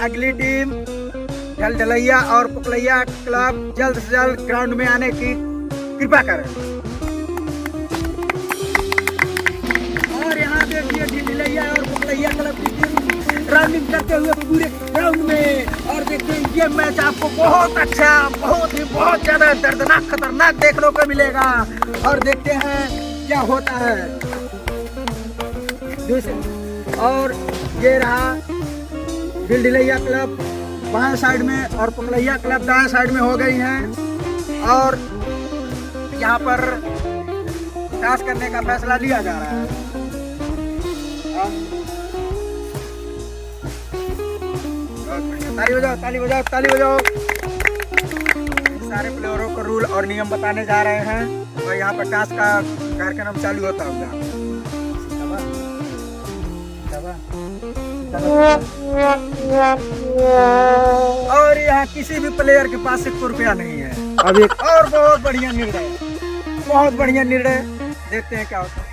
अगली टीम ढलढलैया और पुकलैया क्लब जल्द से जल्द ग्राउंड में आने की कृपा करें। और यहाँ देखिए ढलढलैया और पुकलैया क्लब की टीम रनिंग करते हुए पूरे ग्राउंड में। और देखते हैं ये मैच आपको बहुत अच्छा, बहुत ज्यादा दर्दनाक खतरनाक देखने को मिलेगा। और देखते हैं क्या होता है। और ये रहा ढलढलैया क्लब बाएं साइड में और पुकलैया क्लब दाएं साइड में हो गई हैं। और यहाँ पर टॉस करने का फैसला लिया जा रहा है। ताली बजाओ, ताली बजाओ, ताली बजाओ। सारे प्लेयरों को रूल और नियम बताने जा रहे हैं और यहाँ पर टॉस का कार्यक्रम चालू होता होगा। और यहाँ किसी भी प्लेयर के पास 1 रुपया नहीं है। अब एक और बहुत बढ़िया निर्णय देखते हैं क्या होता है।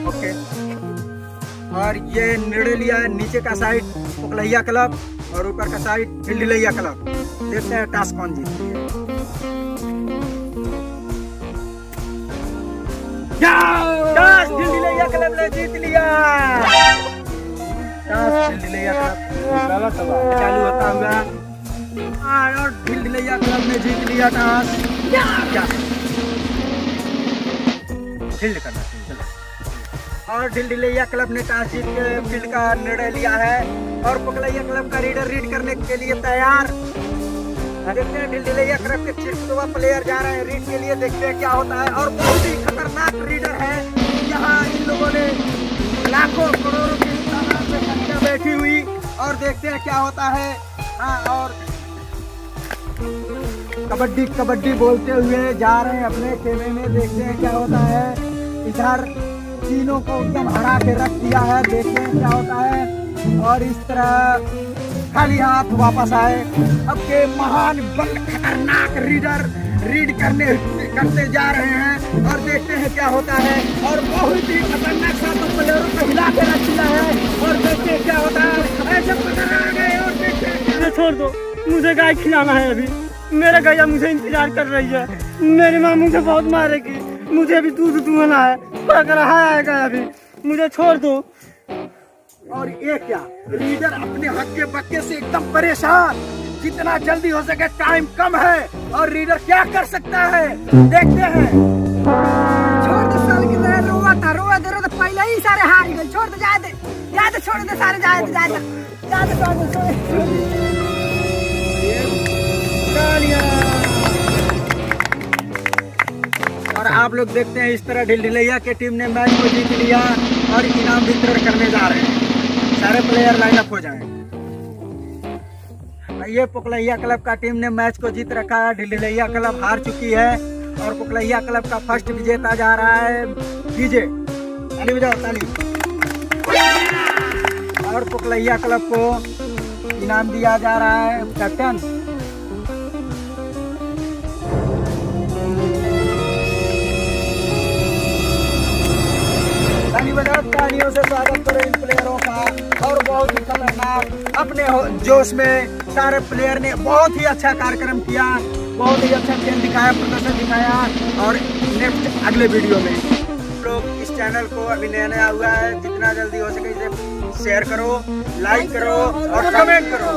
ओके, और ये निर्णय लिया है नीचे का साइड पुकलैया क्लब और ऊपर का साइड ढलढलैया क्लब। देखते हैं टॉस कौन जीतती है। टॉस ढलढलैया क्लब ने जीत लिया। टॉस ढलढलैया क्लब चालू होता हुआ और ढलढलैया क्लब ने जीत लिया टॉस। फील्ड करना और ढलढलैया क्लब ने टॉस जीत के फील्ड का निर्णय लिया है और पुकलैया क्लब का रीडर रीड करने के लिए तैयार। देखते हैं ढलढलैया क्लब के चिरकुटवा प्लेयर जा रहे हैं रीड के लिए। देखते हैं क्या होता है। और बहुत ही खतरनाक रीडर है। यहाँ इन लोगों ने लाखों करोड़ों की संख्या बैठी हुई। और देखते हैं क्या होता है। हाँ, और कबड्डी कबड्डी बोलते हुए जा रहे हैं अपने खेमे में। देखते हैं क्या होता है। इधर तीनों को एकदम हरा के रख दिया है। देखते हैं क्या होता है। और इस तरह खाली हाथ वापस आए। अब के महान बल खतरनाक रीडर रीड करते जा रहे हैं। और देखते हैं क्या होता है। और बहुत ही खतरनाक सातों प्लेयरों को हिला के रख दिया है। और देखते हैं क्या होता है। ऐसे पकड़ गए और देखते हैं। छोड़ दो, मुझे गाय खिलाना है। अभी मेरा गैया मुझे इंतजार कर रही है। मेरी माँ मुझे बहुत मारेगी। मुझे अभी दूध दूहना है। पक रहा है गया अभी, मुझे छोड़ दो। और ये क्या, रीडर अपने हक्के बक्के से एकदम परेशान। जितना जल्दी हो सके, टाइम कम है और रीडर क्या कर सकता है देखते हैं। छोड़ दो साल की तरह रोवा दे रहा था पहले ही सारे हार गए। छोड़ दो, जाए दे छोड़ दे सारे जाए और आप लोग देखते हैं इस तरह ढलढलैया की टीम ने मैच को जीत लिया और इनाम वितरण करने जा रहे हैं। सारे प्लेयर लाइन अप हो जाएं। ये पुकलैया क्लब का टीम ने मैच को जीत रखा है। ढलढलैया क्लब हार चुकी है और पुकलैया क्लब का फर्स्ट विजेता जा रहा है डीजे। ताली बजाओ, ताली। और पुकलैया क्लब को इनाम दिया जा रहा है कैप्टन। ताली बजाओ, तालियों से स्वागत करो इन प्लेयरों का। और बहुत ही खतरनाक अपने जोश में सारे प्लेयर ने बहुत ही अच्छा कार्यक्रम किया। बहुत ही अच्छा खेल दिखाया, प्रदर्शन दिखाया। और नेक्स्ट अगले वीडियो में लोग इस चैनल को अभी नया हुआ है, जितना जल्दी हो सके इसे शेयर करो, लाइक करो और कमेंट करो।